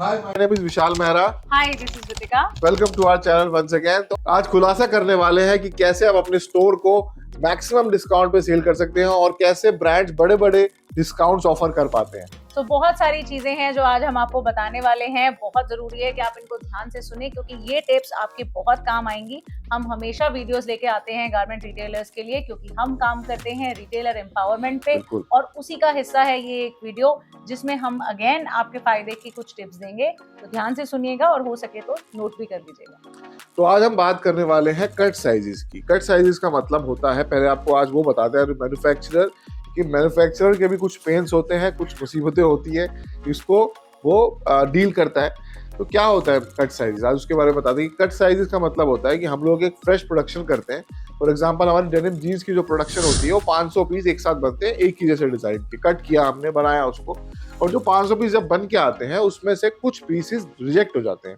Hi, my name is Vishal Mehra. Hi, this is Ritika. Welcome to our channel once again. तो आज खुलासा करने वाले हैं कि कैसे आप अपने स्टोर को मैक्सिमम डिस्काउंट पे सेल कर सकते हैं और कैसे ब्रांड्स बड़े बड़े डिस्काउंट्स ऑफर कर पाते हैं। तो बहुत सारी चीजें हैं जो आज हम आपको बताने वाले हैं। बहुत जरूरी है कि आप इनको ध्यान से सुने क्योंकि ये टिप्स आपके बहुत काम आएंगी। हम हमेशा वीडियोस लेके आते हैं गारमेंट रिटेलर्स के लिए क्योंकि हम काम करते हैं रिटेलर एम्पावरमेंट पे और उसी का हिस्सा है ये एक वीडियो जिसमें हम अगेन आपके फायदे की कुछ टिप्स देंगे। तो ध्यान से सुनिएगा और हो सके तो नोट भी कर लीजिएगा। तो आज हम बात करने वाले हैं कट साइजेस की। कट साइजेस का मतलब होता है, पहले आपको आज वो बताते हैं मैन्युफैक्चरर कि मैन्युफैक्चरर के भी कुछ पेन्स होते हैं, कुछ मुसीबतें होती है, इसको वो डील करता है। तो क्या होता है कट साइजेस, आज उसके बारे में बताते हैं। कि कट साइजेस का मतलब होता है कि हम लोग एक फ्रेश प्रोडक्शन करते हैं। फॉर एग्जांपल हमारी डेनिम जीन्स की जो प्रोडक्शन होती है वो 500 पीस एक साथ बनते हैं, एक ही जैसे डिजाइन के। कट किया हमने, बनाया उसको, और जो 500 पीस जब बन के आते हैं उसमें से कुछ पीसेस रिजेक्ट हो जाते हैं।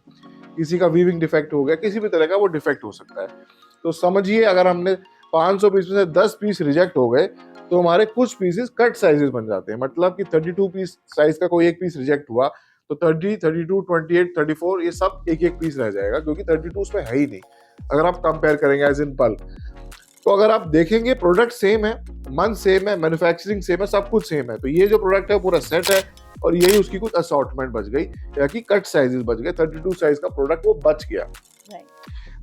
किसी का वीविंग डिफेक्ट हो गया, किसी भी तरह का वो डिफेक्ट हो सकता है। तो समझिए अगर हमने 500 पीस में से 10 पीस रिजेक्ट हो गए तो हमारे कुछ पीसेस कट साइजेस बन जाते हैं। मतलब कि 32 पीस साइज का कोई एक पीस रिजेक्ट हुआ तो 30, 32, 28, 34 ये सब एक एक पीस रह जाएगा, क्योंकि 32 उसमें है ही नहीं अगर आप कंपेयर करेंगे एज इन बल्क। तो अगर आप देखेंगे प्रोडक्ट सेम है, मन सेम है, मैन्युफैक्चरिंग सेम है, सब कुछ सेम है, तो ये जो प्रोडक्ट है पूरा सेट है और यही उसकी कुछ असॉर्टमेंट बच गई या कि कट साइजेस बच गए। 32 साइज का प्रोडक्ट वो बच गया।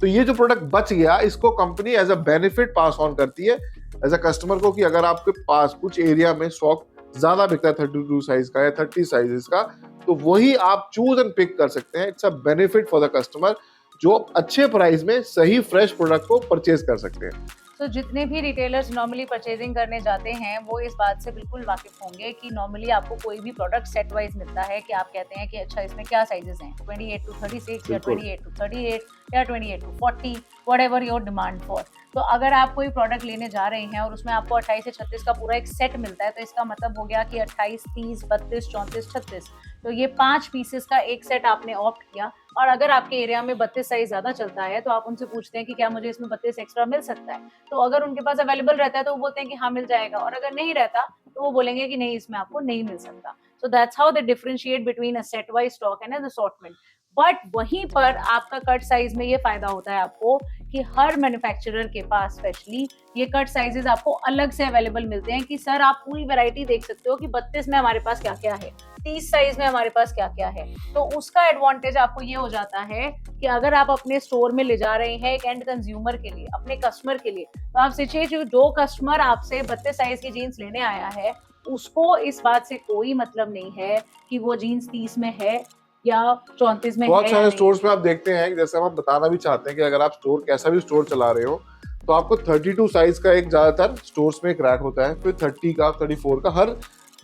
तो ये जो प्रोडक्ट बच गया इसको company as a benefit pass on करती है एज अ कस्टमर को कि अगर आपके पास कुछ एरिया में स्टॉक ज्यादा बिकता है 32 साइज का या 30 साइजेस का, तो वही आप चूज एंड पिक कर सकते हैं। It's a benefit for the customer जो अच्छे प्राइस में सही फ्रेश प्रोडक्ट को परचेज कर सकते हैं। तो जितने भी रिटेलर्स नॉर्मली परचेजिंग करने जाते हैं वो इस बात से बिल्कुल वाकिफ होंगे कि नॉर्मली आपको कोई भी प्रोडक्ट सेट वाइज मिलता है कि आप कहते हैं कि अच्छा इसमें क्या साइजेस हैं, 28 to 36 या 28 to 38 या 28 to 40, whatever your demand for. तो अगर आप कोई प्रोडक्ट लेने जा रहे हैं और उसमें आपको 28 से 36 का पूरा एक सेट मिलता है तो इसका मतलब हो गया कि 28, 30, 32, 34, 36, तो ये 5 पीसेस का एक सेट आपने ऑप्ट किया। और अगर आपके एरिया में 32 साइज ज्यादा चलता है तो आप उनसे पूछते हैं कि क्या मुझे इसमें 32 एक्स्ट्रा मिल सकता है, तो अगर उनके पास अवेलेबल रहता है तो वो बोलते हैं कि हाँ मिल जाएगा, और अगर नहीं रहता तो वो बोलेंगे कि नहीं इसमें आपको नहीं मिल सकता। So that's how they differentiate between a set wise stock and an assortment. But वहीं पर आपका कट साइज में ये फायदा होता है आपको कि हर मैन्युफैक्चरर के पास स्पेशली ये कट साइजेस आपको अलग से अवेलेबल मिलते हैं कि सर आप पूरी वैरायटी देख सकते हो कि 32 में हमारे पास क्या क्या है, 30 साइज में हमारे पास क्या क्या है। तो उसका एडवांटेज आपको ये हो जाता है कि अगर आप अपने स्टोर में ले जा रहे हैं एक एंड कंज्यूमर के लिए, अपने कस्टमर के लिए, तो आप सोचिए जो कस्टमर आपसे 32 साइज की जीन्स लेने आया है उसको इस बात से कोई मतलब नहीं है कि वो जीन्स 30 में है या 34 में है। बहुत सारे स्टोर्स में आप देखते हैं, जैसे हम बताना भी चाहते हैं कि अगर आप स्टोर कैसा भी स्टोर चला रहे हो तो आपको 32 साइज का एक ज्यादातर स्टोर्स में एक रैक होता है, फिर 30 का, 34 का, हर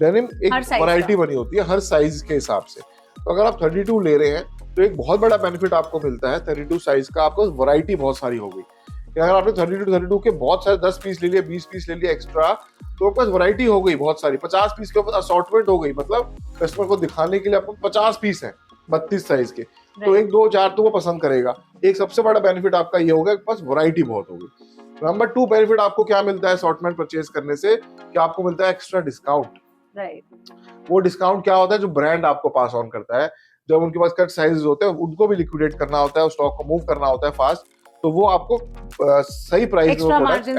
डेनिम एक वैरायटी बनी होती है हर साइज के हिसाब से। तो अगर आप 32 ले रहे हैं तो एक बहुत बड़ा बेनिफिट आपको मिलता है 32 साइज का, आपको वैरायटी बहुत सारी होगी। अगर आपने 32 के बहुत सारे 10 पीस ले लिए, 20 पीस ले लिए एक्स्ट्रा, तो आपके पास वैरायटी हो गई बहुत सारी। 50 पीस के ऊपर असॉर्टमेंट हो गई, मतलब कस्टमर को दिखाने के लिए आपको 50 पीस है 32 साइज के, तो एक दो चार तो वो पसंद करेगा। एक सबसे बड़ा बेनिफिट आपका ये होगा कि पास वैरायटी बहुत होगी। नंबर 2 बेनिफिट आपको क्या मिलता है असॉर्टमेंट परचेज करने से, कि आपको मिलता है एक्स्ट्रा डिस्काउंट। वो डिस्काउंट क्या होता है, जो ब्रांड आपको पास ऑन करता है। जब उनके पास कट साइजेस होते हैं उनको भी लिक्विडेट करना होता है, स्टॉक को मूव करना होता है फास्ट, तो वो आपको सही प्राइस में एक्स्ट्रा मार्जिन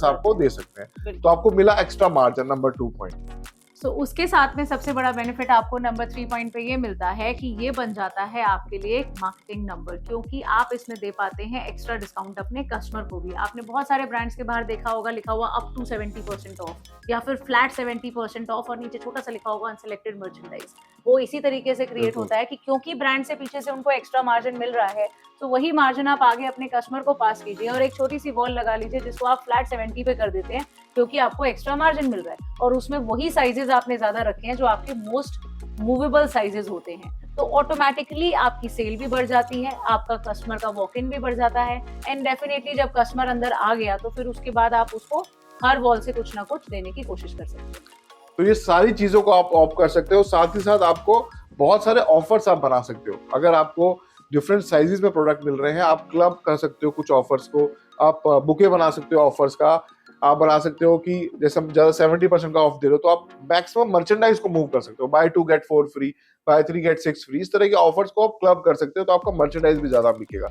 आपको दे सकते हैं। तो आपको मिला एक्स्ट्रा मार्जिन, नंबर 2 पॉइंट। सो उसके साथ में सबसे बड़ा बेनिफिट आपको नंबर 3 पॉइंट पे ये मिलता है कि ये बन जाता है आपके लिए एक मार्केटिंग नंबर, क्योंकि आप इसमें दे पाते हैं एक्स्ट्रा डिस्काउंट अपने कस्टमर को भी। आपने बहुत सारे ब्रांड्स के बाहर देखा होगा लिखा हुआ अप टू 70% ऑफ या फिर फ्लैट 70% ऑफ और नीचे छोटा सा लिखा होगा अनसिलेक्टेड मर्चेंडाइज। वो इसी तरीके से क्रिएट होता है कि क्योंकि ब्रांड से पीछे से उनको एक्स्ट्रा मार्जिन मिल रहा है तो वही मार्जिन आप आगे अपने कस्टमर को पास कीजिए और एक छोटी सी वॉल लगा लीजिए जिसको आप फ्लैट 70 पे कर देते हैं, क्योंकि आपको एक्स्ट्रा मार्जिन मिल रहा है और उसमें वही साइजेस आपने ज्यादा रखे हैं जो आपके मोस्ट मूवेबल साइजेस होते हैं। तो ऑटोमेटिकली आपकी सेल भी बढ़ जाती है, आपका कस्टमर का वॉक इन भी बढ़ जाता है, एंड डेफिनेटली जब कस्टमर अंदर आ गया तो फिर उसके बाद आप उसको हर वॉल से कुछ ना कुछ देने की कोशिश कर सकते हैं। तो ये सारी चीजों को आप ऑफ कर सकते हो, साथ ही साथ आपको बहुत सारे ऑफर्स आप बना सकते हो। अगर आपको डिफरेंट साइजेस में प्रोडक्ट मिल रहे हैं, आप क्लब कर सकते हो कुछ ऑफर्स को, आप बुके बना सकते हो ऑफर्स का। आप बना सकते हो कि जैसे हम ज्यादा 70% का ऑफ दे रहे हो तो आप मैक्सिमम मर्चेंडाइज को मूव कर सकते हो, buy 2 get 4 free, buy 3 get 6 free, इस तरह के ऑफर्स को आप क्लब कर सकते हो तो आपका मर्चेंडाइज भी ज्यादा बिकेगा।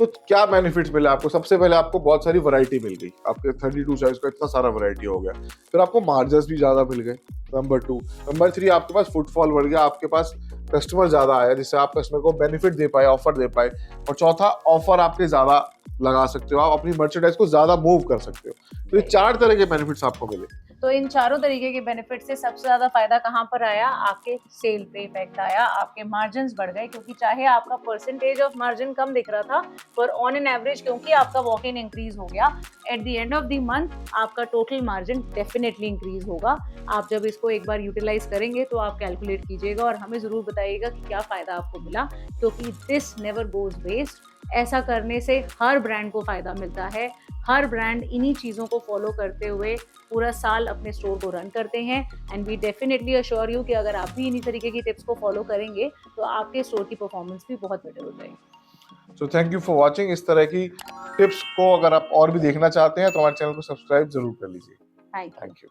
तो क्या बेनिफिट्स मिले आपको? सबसे पहले आपको बहुत सारी वैरायटी मिल गई, आपके 32 चॉइस का इतना सारा वैरायटी हो गया। फिर आपको मार्जिन भी ज्यादा मिल गए, नंबर 2। नंबर 3, आपके पास फुटफॉल बढ़ गया, आपके पास कस्टमर ज्यादा आया जिससे आप कस्टमर को बेनिफिट दे पाए, ऑफर दे पाए। और चौथा, ऑफर आपके ज्यादा लगा सकते हो, आप अपनी मर्चेंडाइज को ज्यादा मूव कर सकते हो। तो ये 4 तरह के बेनिफिट्स आपको मिले। तो इन चारों तरीके के बेनिफिट से सबसे ज्यादा फायदा कहाँ पर आया? आपके सेल पे इफेक्ट आया, आपके मार्जिन बढ़ गए, क्योंकि चाहे आपका परसेंटेज ऑफ मार्जिन कम दिख रहा था, पर ऑन एन एवरेज क्योंकि आपका वॉक इन इंक्रीज हो गया, at the end of the month आपका टोटल मार्जिन डेफिनेटली इंक्रीज होगा। आप जब इसको एक बार यूटिलाइज करेंगे तो आप कैलकुलेट कीजिएगा और हमें जरूर बताइएगा कि क्या फायदा आपको मिला, क्योंकि दिस नेवर गोज वेस्ट। ऐसा करने से हर ब्रांड को फायदा मिलता है। हर ब्रांड इन्हीं चीज़ों को फॉलो करते हुए पूरा साल अपने स्टोर को रन करते हैं। And we definitely assure you कि अगर आप भी इन्हीं तरीके की टिप्स को फॉलो करेंगे तो आपके स्टोर की परफॉर्मेंस भी बहुत बेटर हो जाएगी। So thank you for watching. इस तरह की टिप्स को अगर आप और भी देखना चाहते हैं तो हमारे चैनल को सब्सक्राइब जरूर कर लीजिए। Thank you.